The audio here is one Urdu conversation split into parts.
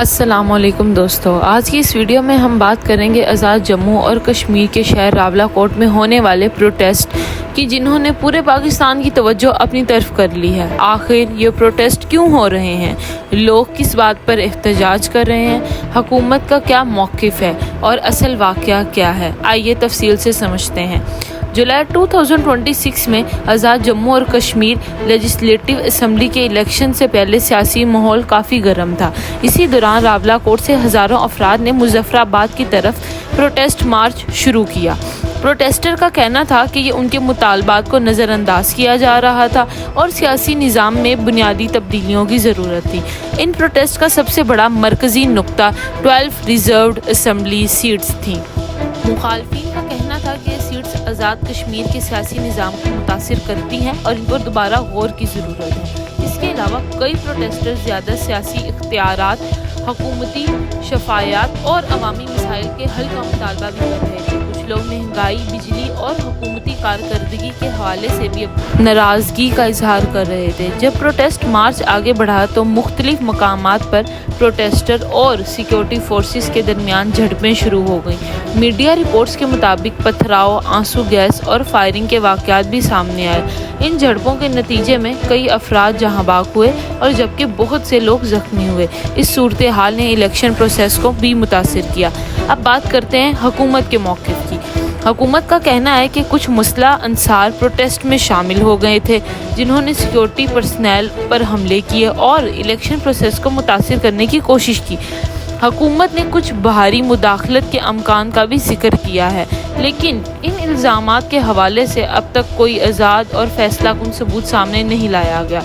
السلام علیکم دوستو، آج کی اس ویڈیو میں ہم بات کریں گے آزاد جموں اور کشمیر کے شہر راولا کوٹ میں ہونے والے پروٹیسٹ کی، جنہوں نے پورے پاکستان کی توجہ اپنی طرف کر لی ہے۔ آخر یہ پروٹیسٹ کیوں ہو رہے ہیں؟ لوگ کس بات پر احتجاج کر رہے ہیں؟ حکومت کا کیا موقف ہے اور اصل واقعہ کیا ہے؟ آئیے تفصیل سے سمجھتے ہیں۔ جولائی 2026 میں آزاد جموں اور کشمیر لیجسلیٹو اسمبلی کے الیکشن سے پہلے سیاسی ماحول کافی گرم تھا۔ اسی دوران راولا کوٹ سے ہزاروں افراد نے مظفر آباد کی طرف پروٹیسٹ مارچ شروع کیا۔ پروٹیسٹر کا کہنا تھا کہ یہ ان کے مطالبات کو نظر انداز کیا جا رہا تھا اور سیاسی نظام میں بنیادی تبدیلیوں کی ضرورت تھی۔ ان پروٹیسٹ کا سب سے بڑا مرکزی نقطہ 12 ریزروڈ اسمبلی سیٹس تھیں۔ مخالفین کا کہنا تھا کہ یہ سیٹس آزاد کشمیر کے سیاسی نظام کو متاثر کرتی ہیں اور ان پر دوبارہ غور کی ضرورت ہے۔ اس کے علاوہ کئی پروٹیسٹر زیادہ سیاسی اختیارات، حکومتی شفافیت اور عوامی مسائل کے حل کا مطالبہ بھی کر رہے تھے۔ کچھ لوگ مہنگائی، بجلی اور حکومتی کارکردگی کے حوالے سے بھی ناراضگی کا اظہار کر رہے تھے۔ جب پروٹیسٹ مارچ آگے بڑھا تو مختلف مقامات پر پروٹیسٹر اور سیکیورٹی فورسز کے درمیان جھڑپیں شروع ہو گئیں۔ میڈیا رپورٹس کے مطابق پتھراؤ، آنسو گیس اور فائرنگ کے واقعات بھی سامنے آئے۔ ان جھڑپوں کے نتیجے میں کئی افراد جہاں بحق ہوئے اور جبکہ بہت سے لوگ زخمی ہوئے۔ اس صورتحال نے الیکشن پروسیس کو بھی متاثر کیا۔ اب بات کرتے ہیں حکومت کے موقف کی۔ حکومت کا کہنا ہے کہ کچھ مسلح انصار پروٹیسٹ میں شامل ہو گئے تھے، جنہوں نے سیکیورٹی پرسنل پر حملے کیے اور الیکشن پروسیس کو متاثر کرنے کی کوشش کی۔ حکومت نے کچھ باہری مداخلت کے امکان کا بھی ذکر کیا ہے، لیکن ان الزامات کے حوالے سے اب تک کوئی آزاد اور فیصلہ کن ثبوت سامنے نہیں لایا گیا۔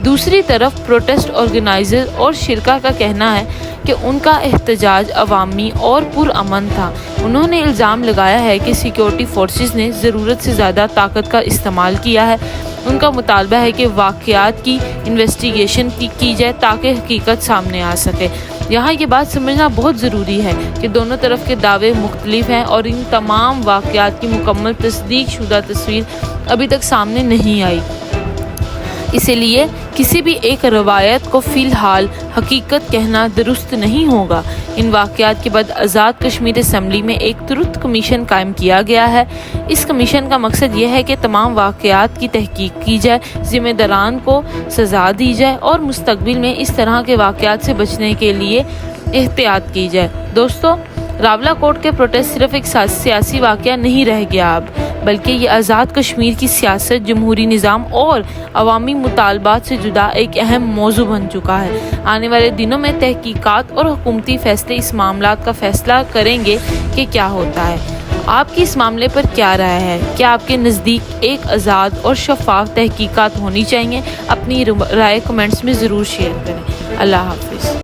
دوسری طرف پروٹیسٹ آرگنائزر اور شرکا کا کہنا ہے کہ ان کا احتجاج عوامی اور پرامن تھا۔ انہوں نے الزام لگایا ہے کہ سیکیورٹی فورسز نے ضرورت سے زیادہ طاقت کا استعمال کیا ہے۔ ان کا مطالبہ ہے کہ واقعات کی انویسٹیگیشن کی جائے تاکہ حقیقت سامنے آ سکے۔ یہاں یہ بات سمجھنا بہت ضروری ہے کہ دونوں طرف کے دعوے مختلف ہیں اور ان تمام واقعات کی مکمل تصدیق شدہ تصویر ابھی تک سامنے نہیں آئی۔ اسی لیے کسی بھی ایک روایت کو فی الحال حقیقت کہنا درست نہیں ہوگا۔ ان واقعات کے بعد آزاد کشمیر اسمبلی میں ایک ٹروتھ کمیشن قائم کیا گیا ہے۔ اس کمیشن کا مقصد یہ ہے کہ تمام واقعات کی تحقیق کی جائے، ذمہ داران کو سزا دی جائے اور مستقبل میں اس طرح کے واقعات سے بچنے کے لیے احتیاط کی جائے۔ دوستو، راولا کوٹ کے پروٹیسٹ صرف ایک سیاسی واقعہ نہیں رہ گیا اب، بلکہ یہ آزاد کشمیر کی سیاست، جمہوری نظام اور عوامی مطالبات سے جدا ایک اہم موضوع بن چکا ہے۔ آنے والے دنوں میں تحقیقات اور حکومتی فیصلے اس معاملات کا فیصلہ کریں گے کہ کیا ہوتا ہے۔ آپ کی اس معاملے پر کیا رائے ہے؟ کیا آپ کے نزدیک ایک آزاد اور شفاف تحقیقات ہونی چاہیے؟ اپنی رائے کمنٹس میں ضرور شیئر کریں۔ اللہ حافظ۔